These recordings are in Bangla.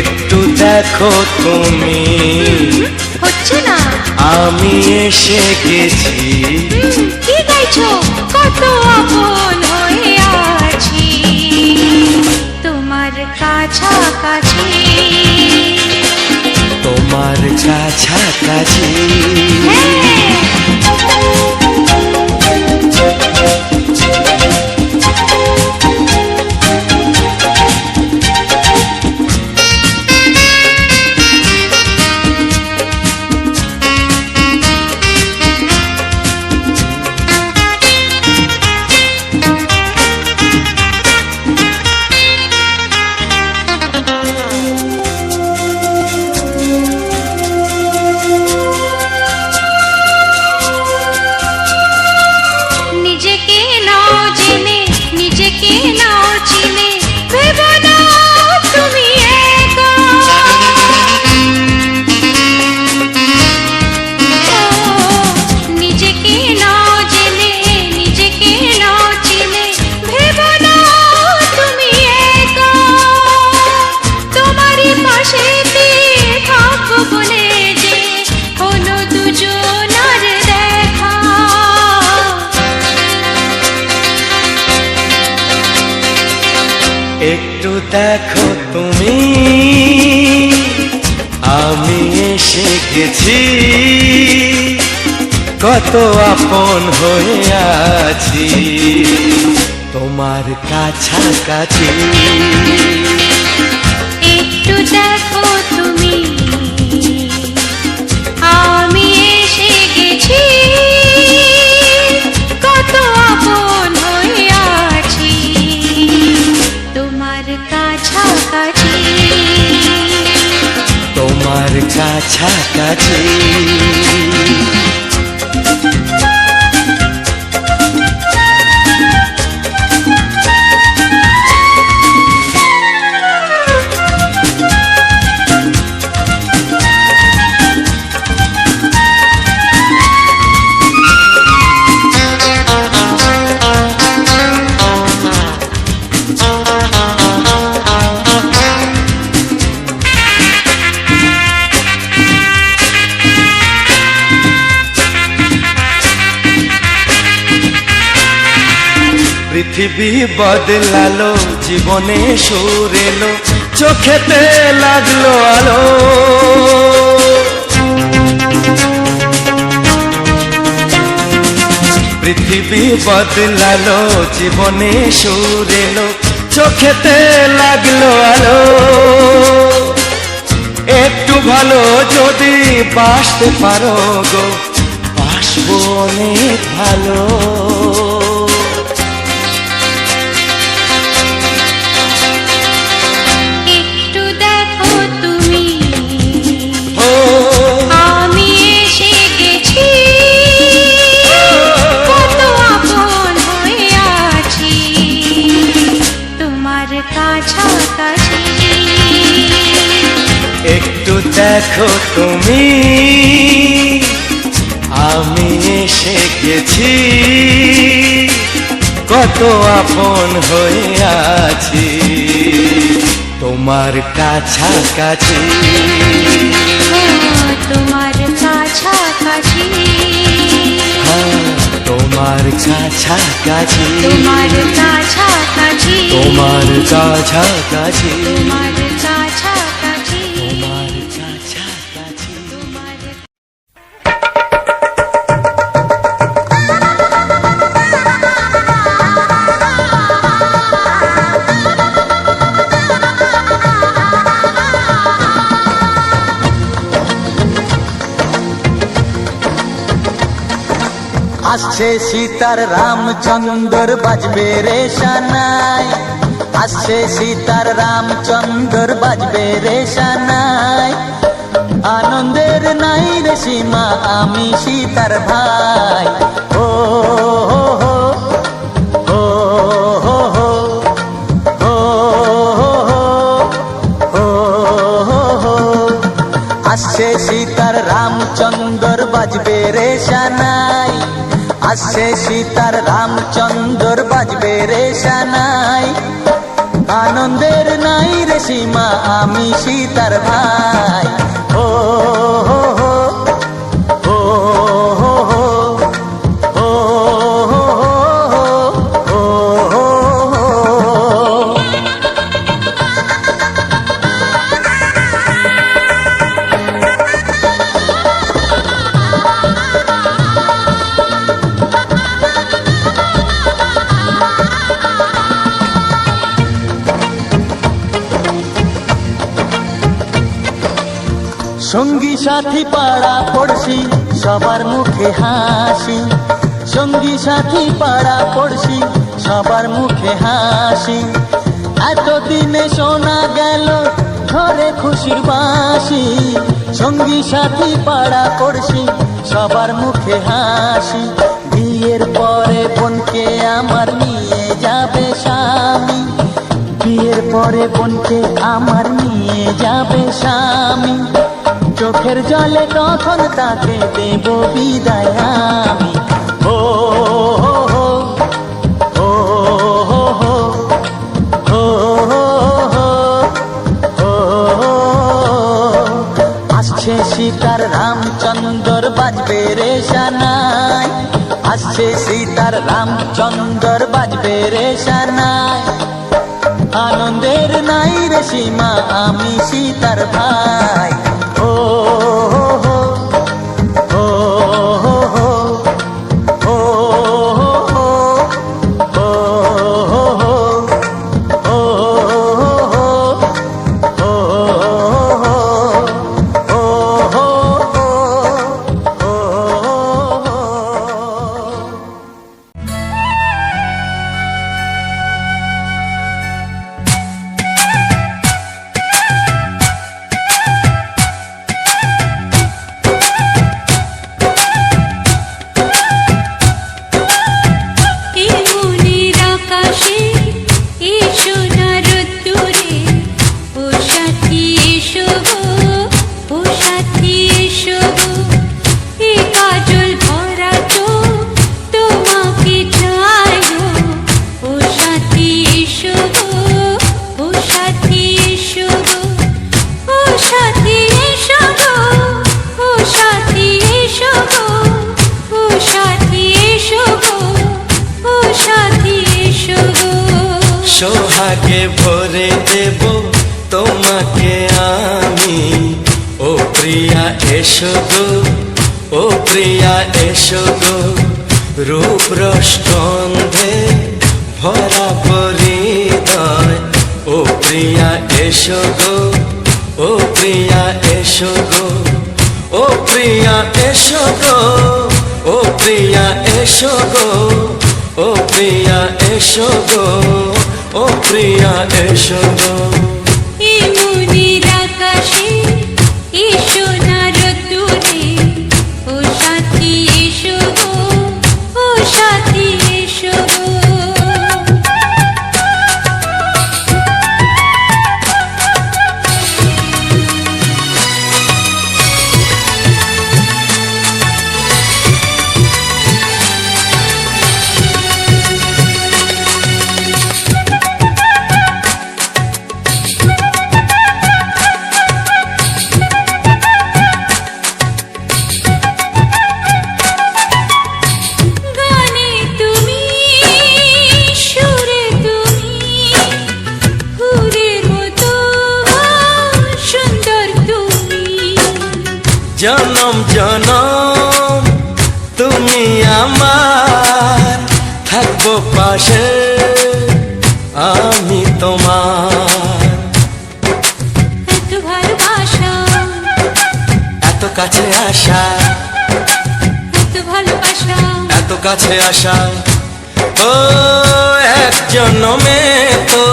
একটু দেখো তুমি, হচ্ছে না। আমি এসে গেছি। কি গাইছো? কত আপন হয়ে আছি তোমার কাছাকাছি, তোমার কাছাকাছি। নিজেকে নাও জেনে, নিজেকে নাও চিনে, ভেবো না তুমি একা। নিজেকে নাও জেনে, নিজেকে নাও চিনে, ভেবো না তুমি একা। তোমারই পাশে থাকবো বলে যে হলো দুজনার দেখা। একটু দেখো তুমি, আমি এসে গেছি। কত আপন হয়ে আছি তোমার কাছাকাছি। একটু দেখো তুমি, আমি এসে গেছি। কত আপন হয়ে আছি তোমার কাছাকাছি, তোমার কাছাকাছি। পৃথিবী বদলালো, জীবনে সুর এলো, চোখেতে লাগলো আলো। পৃথিবী বদলালো, জীবনে সুর এলো, চোখেতে লাগলো আলো। একটু ভালো যদি বাসতে পারো গো, বাসবো অনেক ভালো। একটু দেখো তুমি, আমি এসে গেছি। কত আপন হয়ে আছি তোমার কাছাকাছি। একটু দেখো তুমি, আমি এসে গেছি। কত আপন হয়ে আছি তোমার কাছাকাছি, তোমার কাছাকাছি, তোমার কাছাকাছি, তোমার কাছাকাছি, তোমার কাছাকাছি, তোমার কাছাকাছি, তোমার কাছাকাছি। তোমার আসছে সীতার রামচন্দ্র বাজবে রে সানাই। আসছে সীতার রামচন্দ্র বাজবে রে সানাই। আনন্দের নাই রে সীমা, আমি সীতার ভাই। ও হো হো ও হো হো ও হো হো হো। আসছে সীতার রামচন্দ্র বাজবে রে সানাই। আসছে সীতার রামচন্দ্র বাজবে রে সানাই। আনন্দের নাই রে সীমা, আমি সীতার ভাই। ও হো হো, ও হো হো, ও হো হো, ও হো হো। সঙ্গী সাথী পাড়া পড়শি সবার মুখে হাসি, সঙ্গী সাথী পাড়া পড়শি সবার মুখে হাসি। এতদিনে শোনা গেল ঘরে খুশির বাঁশি, সঙ্গী সাথী পাড়া পড়শি সবার মুখে হাসি। বিয়ের পরে বোনকে আমার নিয়ে যাবে স্বামী, বিয়ের পরে বোনকে আমার নিয়ে যাবে স্বামী। চোখের জলে তখন তাকে দেব বিদায় আমি। ও হো হো, ও হো হো, ও হো হো, ও হো। আসছে সীতার রামচন্দ্র বাজবে রে সানাই, আসছে সীতার রামচন্দ্র বাজবে রে সানাই। আনন্দের নাই রে সীমা, আমি সীতার ভাই। ও হো হো, ও হো হো, ও হো হো, ও হো হো, ও হো হো, ও হো হো, ও হো হো। সোহাগে ভরে দেব তোমাকে আমি, ও প্রিয়া এসো গো, ও প্রিয়া এসো গো। রূপ রসগন্ধে ভরা হৃদয়, ও প্রিয়া এসো গো, ও প্রিয়া এসো গো, ও প্রিয়া এসো গো, ও প্রিয়া এসো গো, ও প্রিয়া এসো গো, ও প্রিয়া এসো গো। মনির আকাশে এসো না রোদ্দুরে, ও সাথী এসো গো, ও সাথী এসো গো। জনম জনম তুমি আমার, থাকবো পাশে আমি তোমার। এত ভালোবাসা, এত কাছে আসা, এত ভালোবাসা, এত কাছে আসা। ও এক জন্মে তো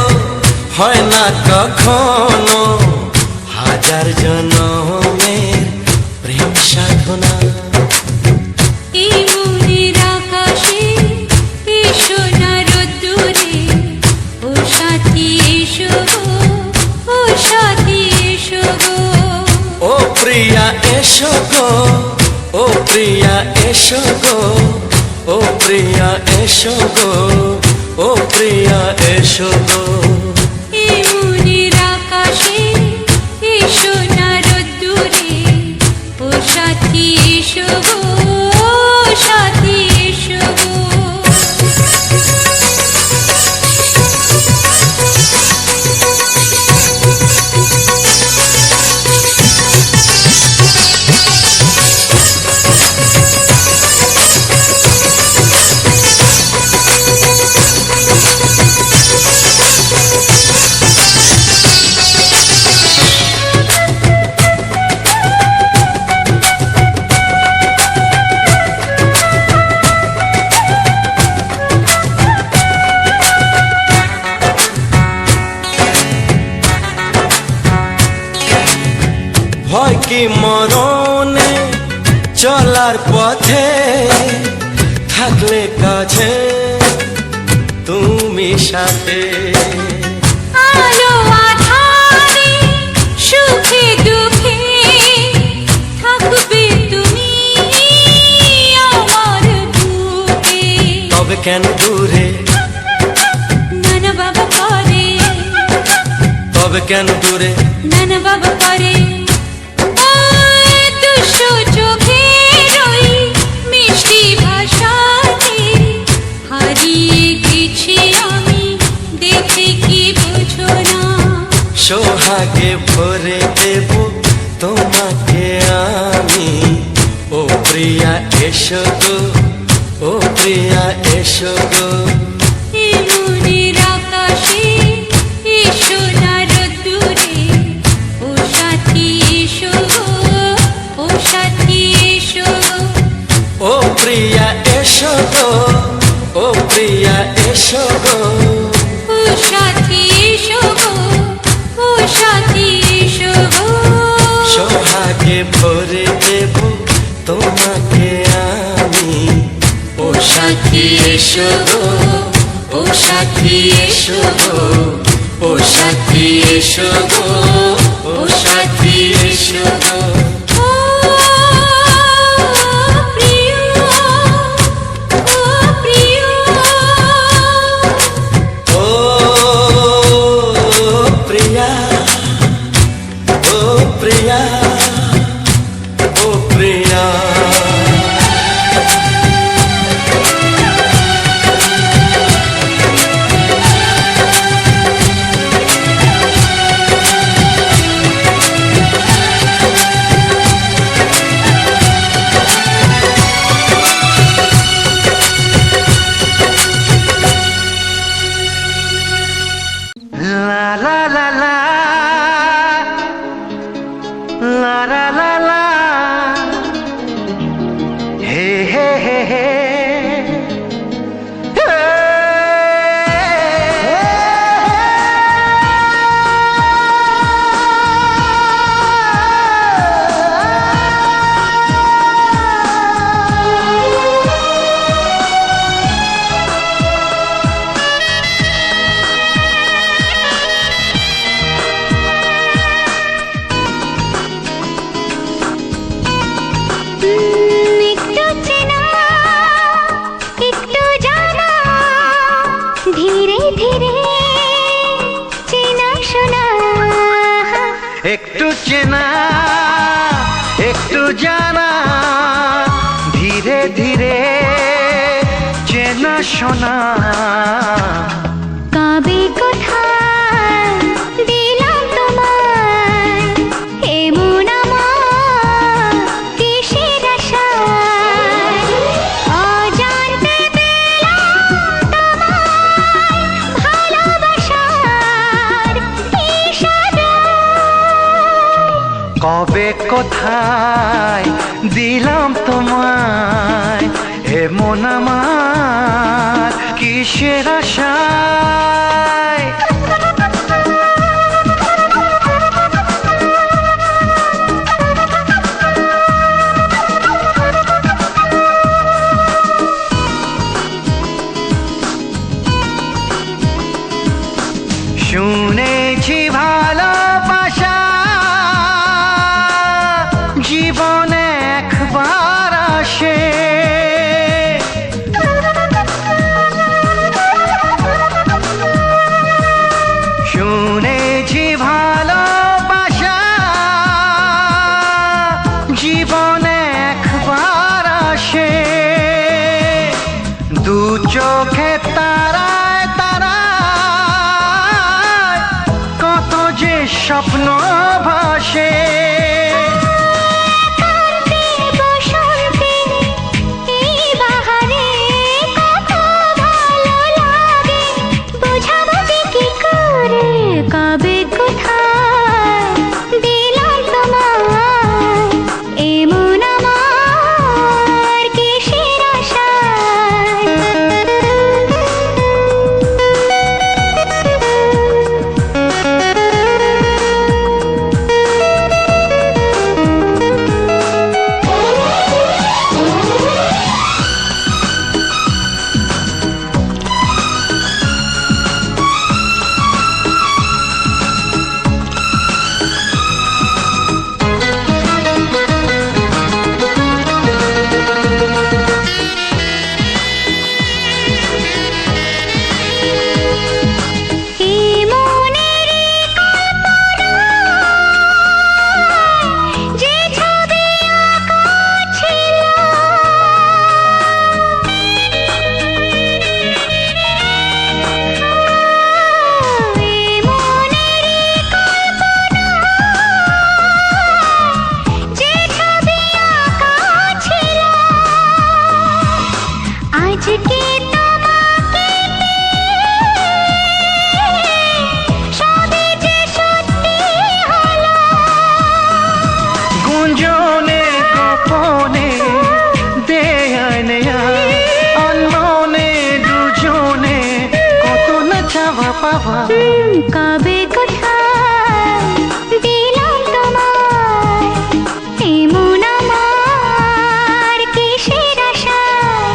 হয় না কখনো, হাজার জন্মের প্রেম সাধনা। এই মনির আকাশে এসো না রোদ্দুরে, ও সাথী এসো গো, ও সাথী এসো গো। ও প্রিয়া এসো গো, ও প্রিয়া এসো গো, ও প্রিয়া এসো গো, ও প্রিয়া এসো গো। কি মরণে চলার পথে থাকলে কাছে তুমি সাথে। আলো আঁধারে সুখে দুঃখে থাকবে তুমি আমার বুকে। তবে কেন দূরে, নানা বাবা করে, তবে কেন দূরে, নানা বাবা করে। ওই দুশো চোখের ওই মিষ্টি ভাষাতে হারিয়ে গেছি আমি, দেখে কি বুঝো না। সোহাগে ভরে দেব তোমাকে আমি, ও প্রিয়া এসো গো, ও প্রিয়া এসো গো। এই মনের আকাশে এসো না রোদ্দুরে, ও সাথী এসো গো, ও সাথী এসো গো। ও প্রিয়া এসো গো, ও প্রিয়া এসো গো। ও সাথী এসো গো, ও সাথী এসো গো। সোহাগে ভরে দেব তোমাকে আমি, ও সাথী এসো গো, ও সাথী এসো গো, ও সাথী এসো গো, ও সাথী এসো গো। ও প্রিয়, ও প্রিয়, ও প্রিয়া, ও প্রিয়া, ও প্রিয়া। La la la la, la la la la, hey hey hey hey, একটু চেনা, একটু জানা, ধীরে ধীরে চেনা শোনা। একটু চেনা, একটু জানা, ধীরে ধীরে চেনা শোনা। কবে কোথায় দিলাম তোমায় এমন আমার কিসের আশায়, অজান্তে পেলাম তোমায় ভালোবাসার ইশারায়। কবে কোথায় দিলাম তোমায় এমন আমার কিসের আশায়। শুনেছি ভালোবাসা জীবনে একবার আসে, শুনেছি ভালোবাসা জীবনে একবার আসে। দু চোখে তারায় তারায় কত যে স্বপ্ন ভাসে। কবে কোথায় দিলাম তোমায় এমন আমার কিসের আশায়। পাওয়া। কবে কোথায় দিলাম তোমায় এমন আমার কিসের আশায়,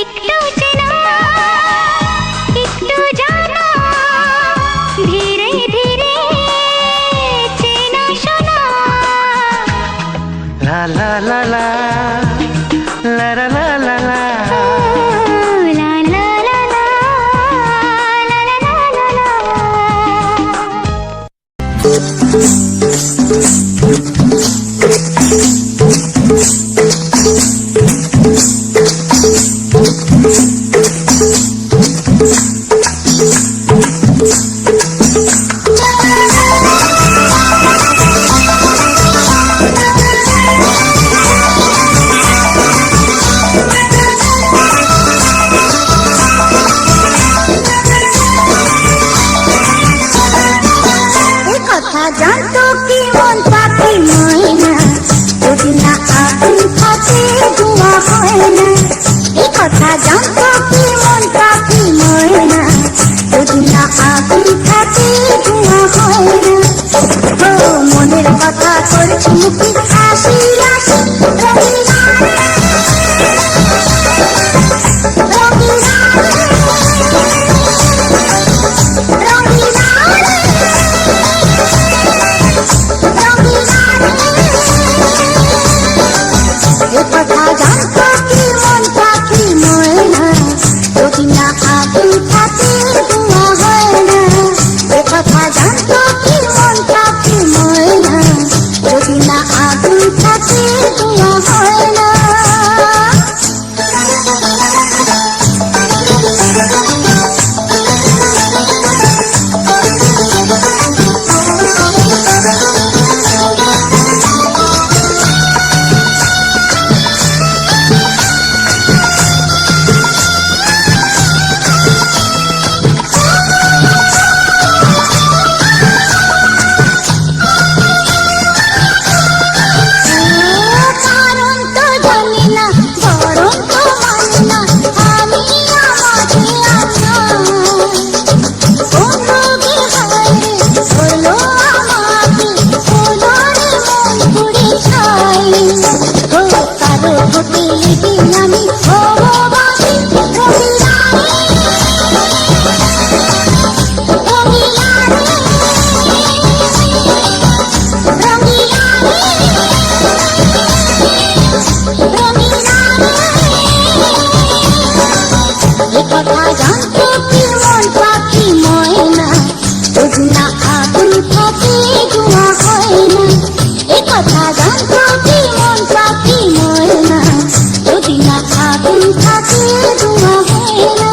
একটু চেনা একটু জানা ধীরে ধীরে চেনা শোনা। লা লা লা লা লা লা লা লা লা। লা লা লা লা লা লা লা লা লা। কথা জানতো কি মন পাখি ময়না, যদি না আগুন থাকে ধোঁয়া হয় না। এই কথা জানতো কি মন পাখি ময়না, যদি না আগুন থাকে ধোঁয়া হয় না। ও মনের কথা করছি মুখে হাসি হাসি, রঙিনা রে, রঙিনা রে, রঙিনা রে। এ কথা জানতো কি মন পাখি ময়না, যদি না আগুন থাকে ধোঁয়া হয় না। এ কথা জানতো কি মন পাখি ময়না, যদি না আগুন থাকে ধোঁয়া হয় না। কারণ তো জানি না, বরং তো মানি না, আমি আমাকে আপনার কোন রোগে হায়রে হলো আমাকে, হলো রে মন পুড়ে ছাই। ও কারো ভোটে দিন আমি ভালোবাসি, রঙিনা রে, রঙিনা রে, রঙিনা রে, রঙিনা রে। এ কথা জানতো কি মন পাখি ময়না, যদি না আগুন থাকে ধোঁয়া হয় না। এ কথা জানতো কি মন পাখি ময়না, যদি না আগুন থাকে ধোঁয়া হয় না।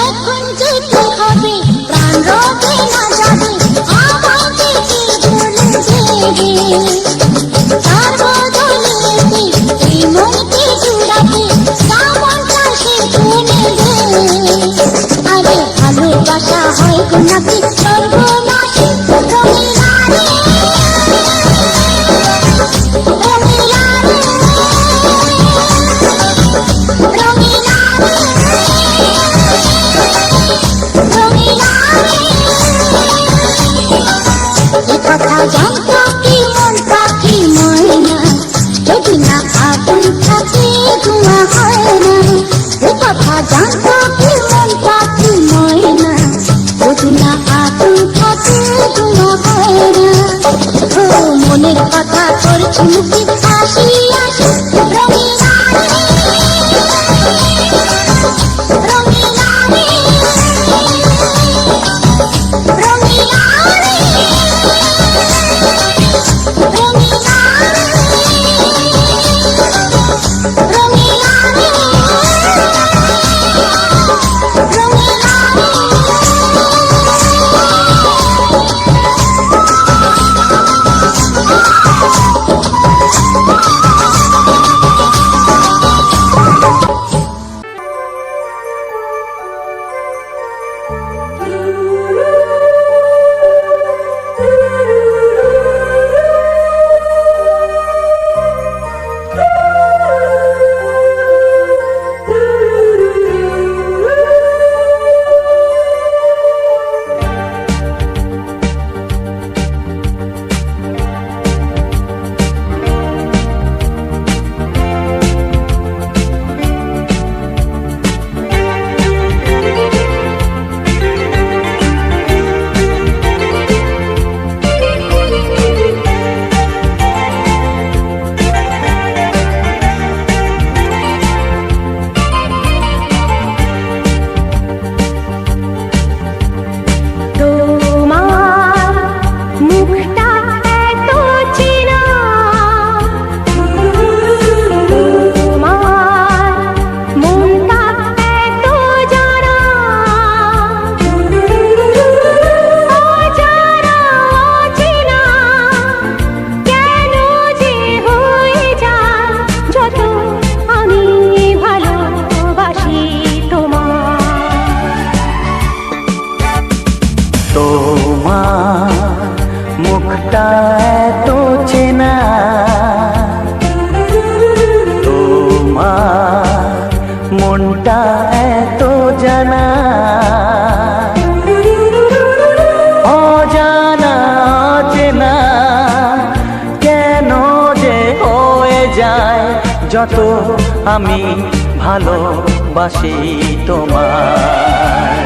এখন যেতে হবে প্রাণ রবে না যাবে, আমাকে কি বলে দেবে। তার বদলে এই মনকে জুড়াবে, সামনটা সে খুলে দে। আরে ভালোবাসা হয় গো নাকি সর্বনাশী, রঙিনা রে, রঙিনা রে, রঙিনা রে, রঙিনা রে। এ কথা জানতো কি মন পাখি ময়না, যদি না আগুন থাকে ধোঁয়া হয় না। এ কথা জানতো কি মন পাখি ময়না, যদি না আগুন থাকে তোমার মুখটা এত চেনা, তোমার মনটা এত জানা, অজানা চেনা কেন যে হয়ে যায় যত আমি ভালোবাসি তোমায়।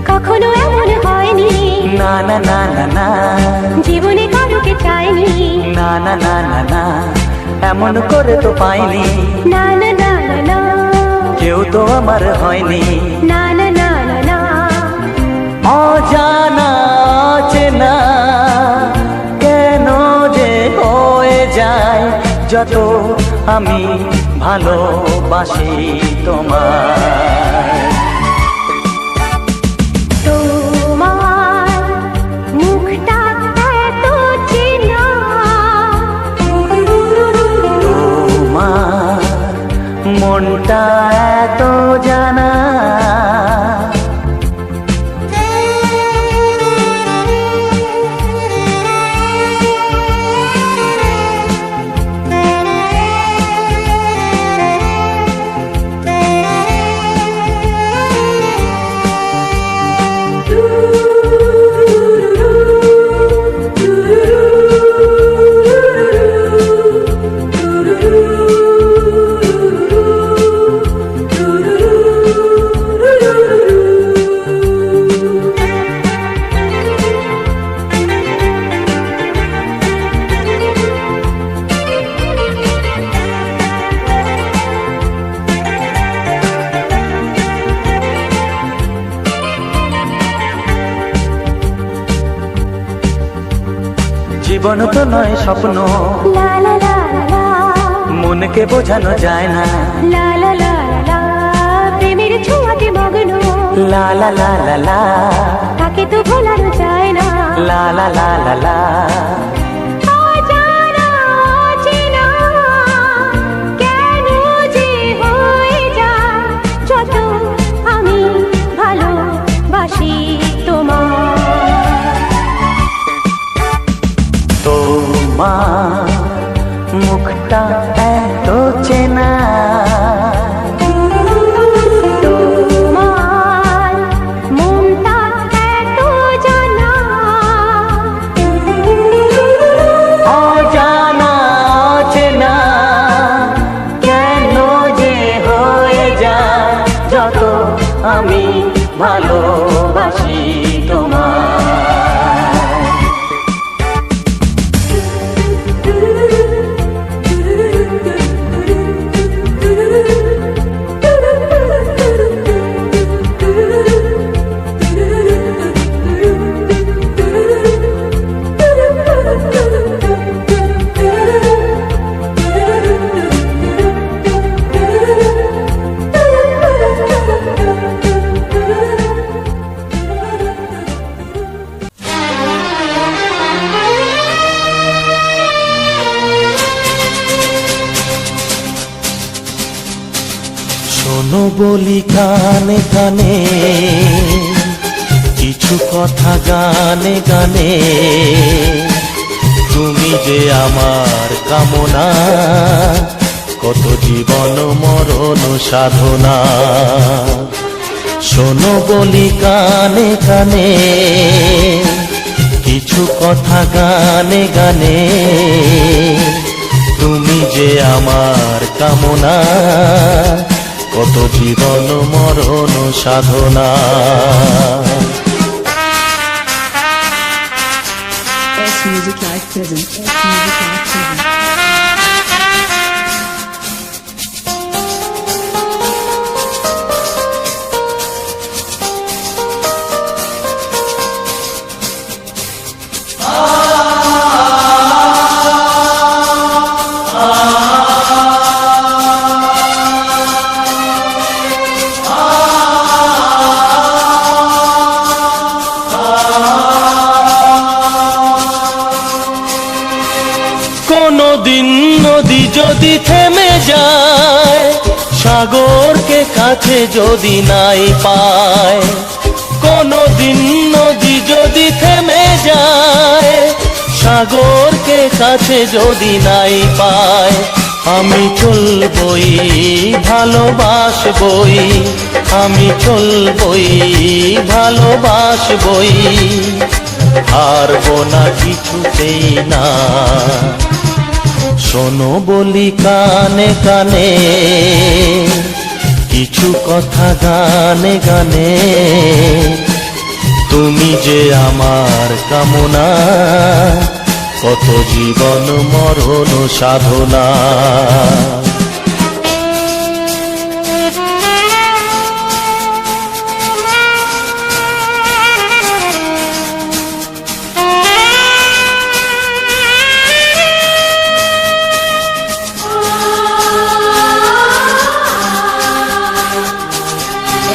কখনো এমন হয়নি, না না না না না, জীবনে কারোকে চাইনি, না না না না না, এমন করে তো পাইনি, না না না না না, কেউ তো আমার হয়নি, না না না না না, অজানা চেনা কেন যে হয়ে যায় যত আমি ভালোবাসি তোমায়। তোমার মুখটা এত চেনা, তোমার মনটা এত জানা, জীবন তো নয় স্বপ্ন, লা লা লা লা, মনকে বোঝানো যায় না, লা লা লা লা, প্রেমের ছোঁয়াতে মগ্ন, লা লা লা লা লা, তাকে তো ভোলানো যায় না, লা লা লা লা লা, অজানা চেনা কেন যে হয়ে যায় যত আমি ভালোবাসি তোমায়। তোমার মুখটা এত চেনা, তোমার মনটা এত জানা, অজানা চেনা কেন যে হয়ে যায় যত আমি ভালোবাসি তোমায়। শোনো বলি কানে কানে কিছু কথা গানে গানে, তুমি যে আমার কামনা, কত জীবন মরণ সাধনা। শোনো বলি কানে কানে কিছু কথা গানে গানে, তুমি যে আমার কামনা, কত জীবন মরণ সাধনা। S Music Live present. S Music Live present. নদী যদি থেমে যায়, সাগরকে কাছে যদি নাই পায়, কোনদিন নদী যদি থেমে যায়, সাগরকে কাছে যদি নাই পায়, আমি চলবই ভালোবাসবই, আমি চলবই ভালোবাসবই, হারবো না কিছুতেই না। শোনো বলি কানে কানে, কিছু কথা গানে গানে, তুমি যে আমার কামনা, কত জীবন মরণ সাধনা।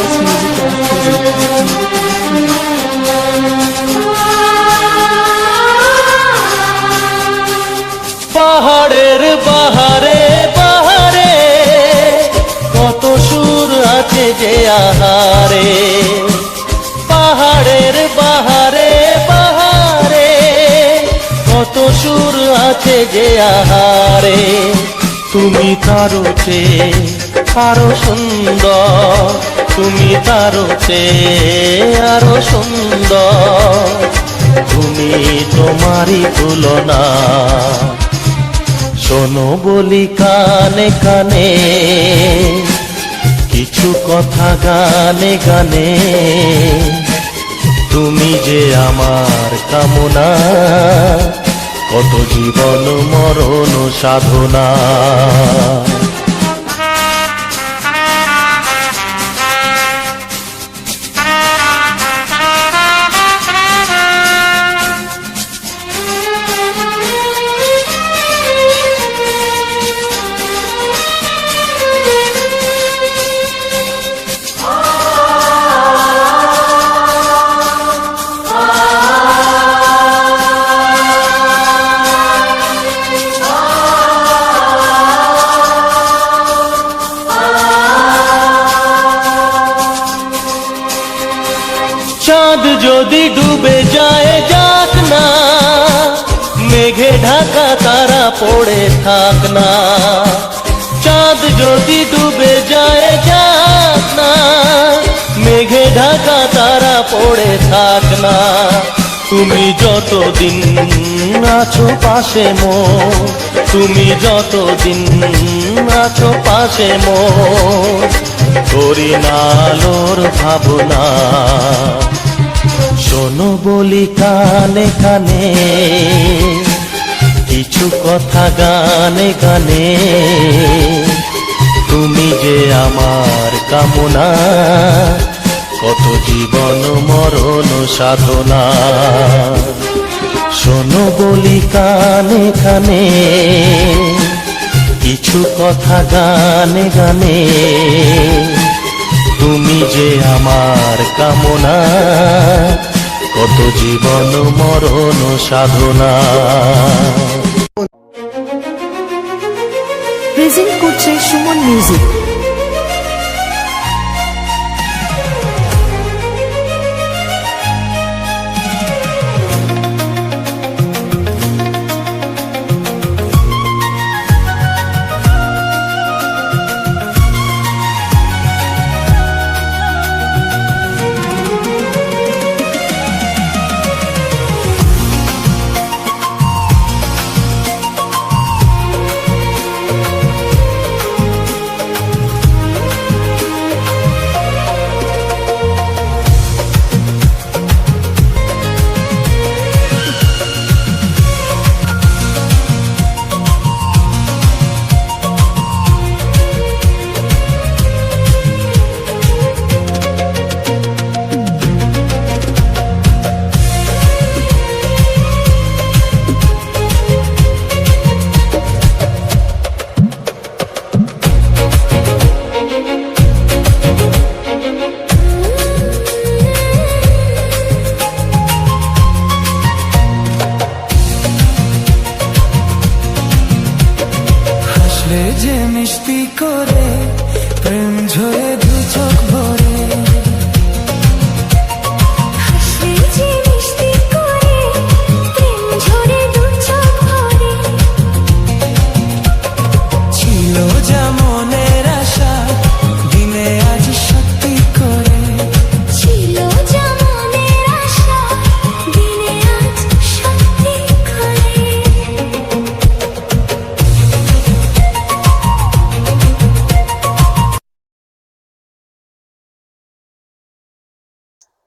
S Music Live পাহাড়ের বাহারে বাহারে, কত সুর আছে যে আহারে, পাহাড়ের বাহারে বাহারে, কত সুর আছে যে আহারে, তুমি তারও চেয়ে আরো সুন্দর, তুমি তারও চেয়ে আরো সুন্দর, তুমি তোমারই তুলনা। শোনো বলি কানে কানে, কিছু কথা গানে গানে, তুমি যে আমার কামনা, কত জীবন মরণ সাধনা। চাঁদ যদি ডুবে যায় যাক না, মেঘে ঢাকা তারা পড়ে থাক না, চাঁদ যদি ডুবে যায় যাক না, মেঘে ঢাকা তারা পড়ে থাক না, তুমি যতদিন আছো পাশে মোর, তুমি যতদিন আছো পাশে মোর, করি না আলোর ভাবনা। শোনো বলি কানে কানে, কিছু কথা গানে গানে, তুমি যে আমার কামনা, কত জীবন মরণ সাধনা। শোনো বলি কানে কানে, কিছু কথা গানে গানে, তুমি যে আমার কামনা, কত জীবন মরণ সাধনা। প্রেজেন্ট করছে সুমন মিউজিক।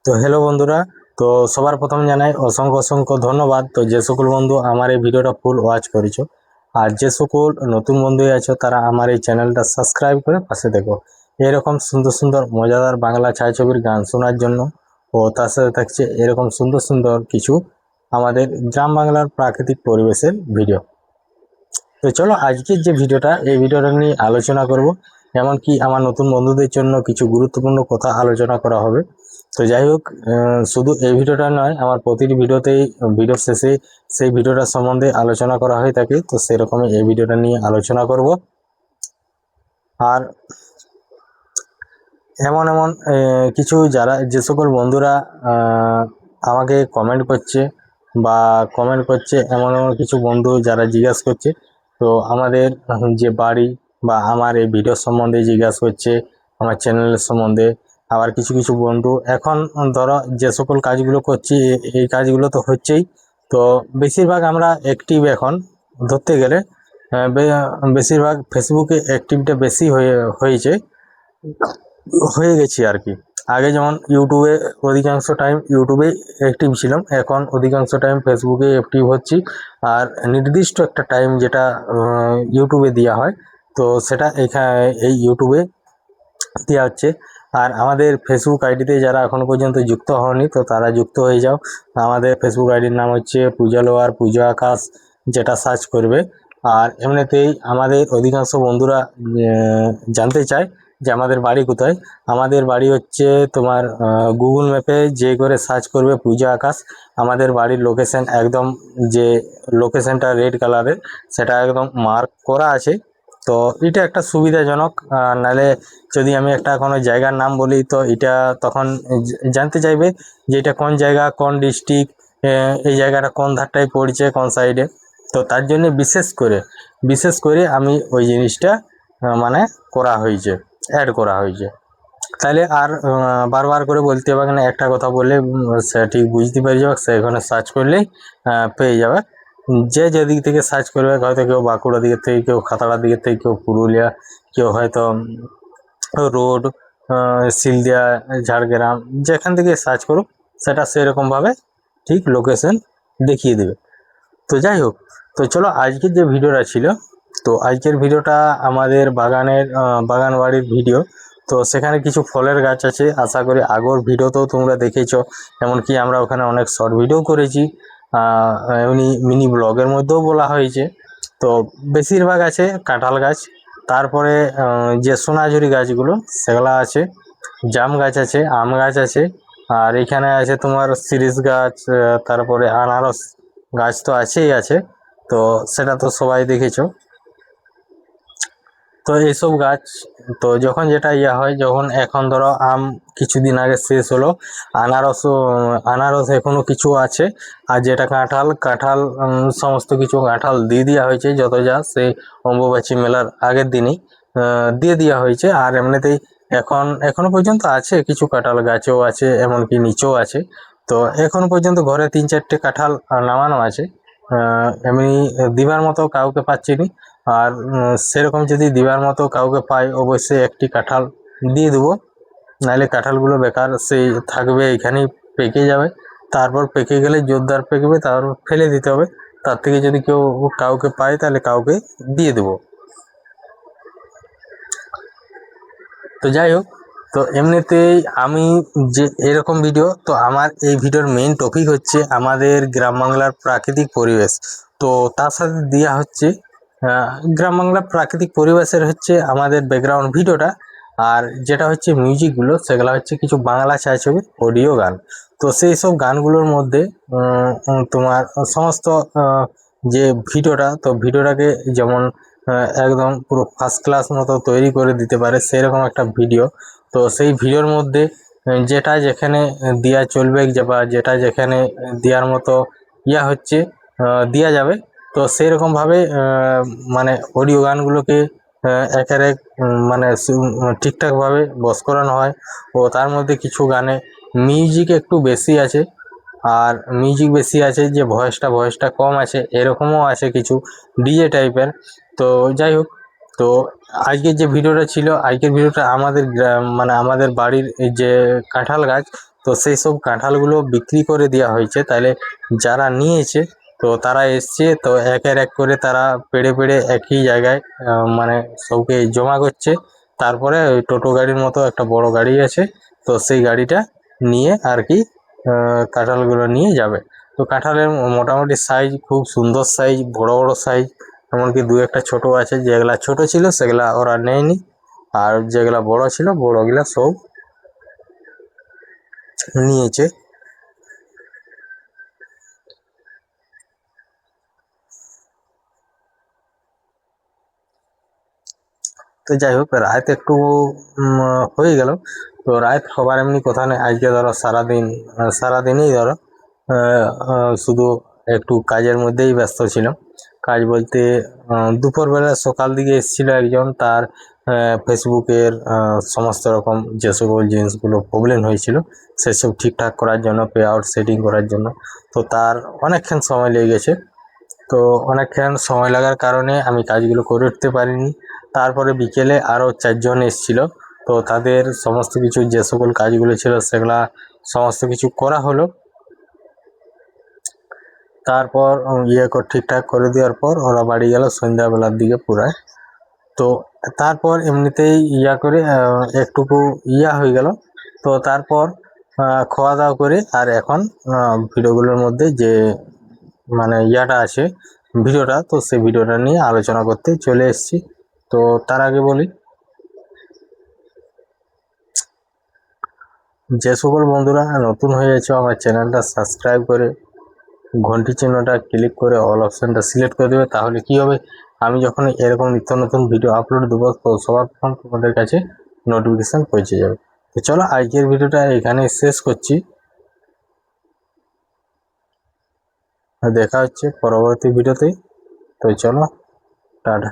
তো হ্যালো বন্ধুরা, তো সবার প্রথম জানাই অসংখ্য অসংখ্য ধন্যবাদ। তো যে সকল বন্ধু আমার এই ভিডিওটা ফুল ওয়াচ করেছো, আর যে সকল নতুন বন্ধু আছো তারা আমার এই চ্যানেলটা সাবস্ক্রাইব করে পাশে দেখো এরকম সুন্দর সুন্দর মজাদার বাংলা ছায়াছবির গান শোনার জন্য। ও তার সাথে থাকছে এরকম সুন্দর সুন্দর কিছু আমাদের গ্রাম বাংলার প্রাকৃতিক পরিবেশের ভিডিও। তো চলো আজকের যে ভিডিওটা, এই ভিডিওটা নিয়ে আলোচনা করব, এমনকি আমার নতুন বন্ধুদের জন্য কিছু গুরুত্বপূর্ণ কথা আলোচনা করা হবে। তো যাই হোক, শুধু এই ভিডিওটা নয়, আমার প্রতিটি ভিডিওতেই ভিডিও শেষে সেই ভিডিওটার সম্বন্ধে আলোচনা করা হয়ে থাকে। তো সেরকমই এই ভিডিওটা নিয়ে আলোচনা করব। আর এমন এমন কিছু যে সকল বন্ধুরা আমাকে কমেন্ট করছে এমন এমন কিছু বন্ধু যারা জিজ্ঞাসা করছে, তো আমাদের যে বাড়ি বা আমার এই ভিডিও সম্বন্ধে জিজ্ঞাসা করছে, আমার চ্যানেলের সম্বন্ধে। আবার কিছু কিছু বন্ধু এখন ধরো যে সকল কাজগুলো করছি, এই কাজগুলো তো হচ্ছেই। তো বেশিরভাগ আমরা অ্যাক্টিভ এখন ধরতে গেলে বেশিরভাগ ফেসবুকে অ্যাক্টিভটা বেশি হয়েছে হয়ে গেছি আর কি। আগে যেমন ইউটিউবে অধিকাংশ টাইম ইউটিউবে অ্যাক্টিভ ছিলাম, এখন অধিকাংশ টাইম ফেসবুকে অ্যাক্টিভ হচ্ছি। আর নির্দিষ্ট একটা টাইম যেটা ইউটিউবে দেওয়া হয়, তো সেটা এই ইউটিউবে দেওয়া হচ্ছে। আর আমাদের ফেসবুক আইডিতে যারা এখনো পর্যন্ত যুক্ত হয়নি, তো তারা যুক্ত হয়ে যাও। আমাদের ফেসবুক আইডির নাম হচ্ছে পূজা লোহার, পূজা আকাশ, যেটা সার্চ করবে। আর এমনিতেই আমাদের অধিকাংশ বন্ধুরা জানতে চায় যে আমাদের বাড়ি কোথায়। আমাদের বাড়ি হচ্ছে তোমার গুগল ম্যাপে যে করে সার্চ করবে পূজা আকাশ, আমাদের বাড়ির লোকেশন একদম, যে লোকেশনটা রেড কালারের, সেটা একদম মার্ক করা আছে। তো এটা একটা সুবিধাজনক। নাহলে যদি আমি একটা কোনো জায়গার নাম বলি, তো এটা তখন জানতে চাইবে যে এটা কোন জায়গা, কোন ডিস্ট্রিক্ট, এই জায়গাটা কোন ধারটায় পড়ছে, কোন সাইডে। তো তার জন্য বিশেষ করে আমি ওই জিনিসটা মানে অ্যাড করা হয়েছে। তাহলে আর বারবার করে বলতে হবে না, একটা কথা বললে সে ঠিক বুঝতে পেরে যাবে, সে এখানে সার্চ করলেই পেয়ে যাবে। যে যেদিক থেকে সার্চ করবে, হয়তো কেউ বাঁকুড়া দিকের থেকে, কেউ খাতড়ার দিকের থেকে, কেউ পুরুলিয়া, কেউ হয়তো রোড, শিলদিয়া, ঝাড়গ্রাম, যেখান থেকে সার্চ করুক সেটা সেরকমভাবে ঠিক লোকেশন দেখিয়ে দেবে। তো যাই হোক, তো চলো আজকের যে ভিডিওটা ছিল, তো আজকের ভিডিওটা আমাদের বাগান বাড়ির ভিডিও। তো সেখানে কিছু ফলের গাছ আছে, আশা করি আগের ভিডিওতেও তোমরা দেখেছো। এমনকি আমরা ওখানে অনেক শর্ট ভিডিও করেছি, এমনি মিনি ব্লগের মধ্যেও বলা হয়েছে। তো বেশিরভাগ আছে কাঁঠাল গাছ, তারপরে যে সোনাঝুরি গাছগুলো সেগুলো আছে, জাম গাছ আছে, আম গাছ আছে, আর এখানে আছে তোমার শিরীষ গাছ, তারপরে আনারস গাছ তো আছে। তো সেটা তো সবাই দেখেছো। তো এইসব গাছ, তো যখন যেটা হয়, যখন এখন ধরো আম কিছুদিন আগে শেষ হলো, আনারস এখনো কিছু আছে। আর যেটা কাঁঠাল সমস্ত কিছু কাঁঠাল দিয়ে দেওয়া হয়েছে, যত যা সেই অম্বুবাচী মেলার আগের দিনই দিয়ে দেওয়া হয়েছে। আর এমনিতেই এখনো পর্যন্ত আছে, কিছু কাঁঠাল গাছও আছে, এমনকি নিচেও আছে। তো এখনো পর্যন্ত ঘরে 3-4টে কাঁঠাল নামানো আছে। এমনি দিবার মতো কাউকে পাচ্ছি নি। আর সেরকম যদি দিবার মতো কাউকে পাই, অবশ্যই একটি কাঁঠাল দিয়ে দেবো। নাহলে কাঁঠালগুলো বেকার সেই থাকবে, এখানেই পেকে যাবে। তারপর পেকে গেলে জোরদার পেকবে, তারপর ফেলে দিতে হবে। তার থেকে যদি কাউকে পাই, তাহলে কাউকে দিয়ে দেবো। তো যাই হোক, তো এমনিতেই আমি যে এরকম ভিডিও, তো আমার এই ভিডিওর মেইন টপিক হচ্ছে আমাদের গ্রাম বাংলার প্রাকৃতিক পরিবেশ। তো তার সাথে দেওয়া হচ্ছে গ্রাম বাংলার প্রাকৃতিক পরিবেশের হচ্ছে আমাদের ব্যাকগ্রাউন্ড ভিডিওটা। আর যেটা হচ্ছে মিউজিকগুলো, সেগুলো হচ্ছে কিছু বাংলা ছায়াছবির অডিও গান। তো সেই সব গানগুলোর মধ্যে তোমার সমস্ত যে ভিডিওটা, তো ভিডিওটাকে যেমন একদম পুরো ফার্স্ট ক্লাস মতো তৈরি করে দিতে পারে, সেরকম একটা ভিডিও। তো সেই ভিডিওর মধ্যে যেটা যেখানে দেওয়া চলবে, বা যেটা যেখানে দেওয়ার মতো হচ্ছে দেওয়া যাবে। তো সেইরকমভাবে মানে অডিও গানগুলোকে একের এক মানে ঠিকঠাকভাবে বস করানো হয়। ও তার মধ্যে কিছু গানে মিউজিক একটু বেশি আছে, আর মিউজিক বেশি আছে যে ভয়েসটা কম আছে, এরকমও আছে কিছু ডিজে টাইপের। তো যাই হোক, তো আজকের যে ভিডিওটা ছিল, আজকের ভিডিওটা আমাদের মানে আমাদের বাড়ির এই যে কাঁঠাল গাছ, তো সেই সব কাঁঠালগুলো বিক্রি করে দেওয়া হয়েছে। তাহলে যারা নিয়েছে তো তারা এসছে, তো একের এক করে তারা পেড়ে পেড়ে একই জায়গায় মানে সবকে জমা করছে। তারপরে ওই টোটো গাড়ির মতো একটা বড় গাড়ি আছে, তো সেই গাড়িটা নিয়ে আর কি কাঁঠালগুলো নিয়ে যাবে। তো কাঁঠালের মোটামুটি সাইজ খুব সুন্দর সাইজ, বড় বড় সাইজ, এমনকি দু একটা ছোট আছে। যেগুলা ছোট ছিল সেগুলা ওরা নেয়নি, আর যেগুলা বড় ছিল বড়গুলা সব নিয়েছে। তো যাই হোক, রাত একটু হয়ে গেল। তো রাত হবার এমনি কথা নেই। আজকে ধরো সারাদিনই ধরো শুধু একটু কাজের মধ্যেই ব্যস্ত ছিলাম। কাজ বলতে দুপুরবেলা সকাল দিকে এসেছিল একজন, তার ফেসবুকের সমস্ত রকম যে সকল জিনিসগুলো প্রবলেম হয়েছিল সেসব ঠিকঠাক করার জন্য, পে আউট সেটিং করার জন্য। তো তার অনেকক্ষণ সময় লেগে গেছে। তো অনেকক্ষণ সময় লাগার কারণে আমি কাজগুলো করে উঠতে পারিনি। তারপরে বিকেলে আরও 4 জন এসেছিল, তো তাদের সমস্ত কিছু যে সকল কাজগুলো ছিল সেগুলা সমস্ত কিছু করা হলো। তারপর ঠিকঠাক করে দেওয়ার পর ওরা বাড়ি গেল সন্ধ্যাবেলার দিকে পুরায়। তো তারপর এমনিতেই করে একটুকু হয়ে গেল। তো তারপর খাওয়া দাওয়া করে আর এখন ভিডিওগুলোর মধ্যে যে মানে আছে ভিডিওটা, তো সেই ভিডিওটা নিয়ে আলোচনা করতে চলে এসেছি। তো তার আগে বলি, যে সকল বন্ধুরা নতুন হয়েছে আমার চ্যানেলটা সাবস্ক্রাইব করে ঘন্টি চিহ্নটা ক্লিক করে অল অপশানটা সিলেক্ট করে দেবে। তাহলে কি হবে, আমি যখন এরকম নিত্য নতুন ভিডিও আপলোড দেবো তো সবার প্রথম তোমাদের কাছে নোটিফিকেশান পৌঁছে যাবে। তো চলো আজকের ভিডিওটা এখানে শেষ করছি। দেখা হচ্ছে পরবর্তী ভিডিওতে। তো চলো টাটা।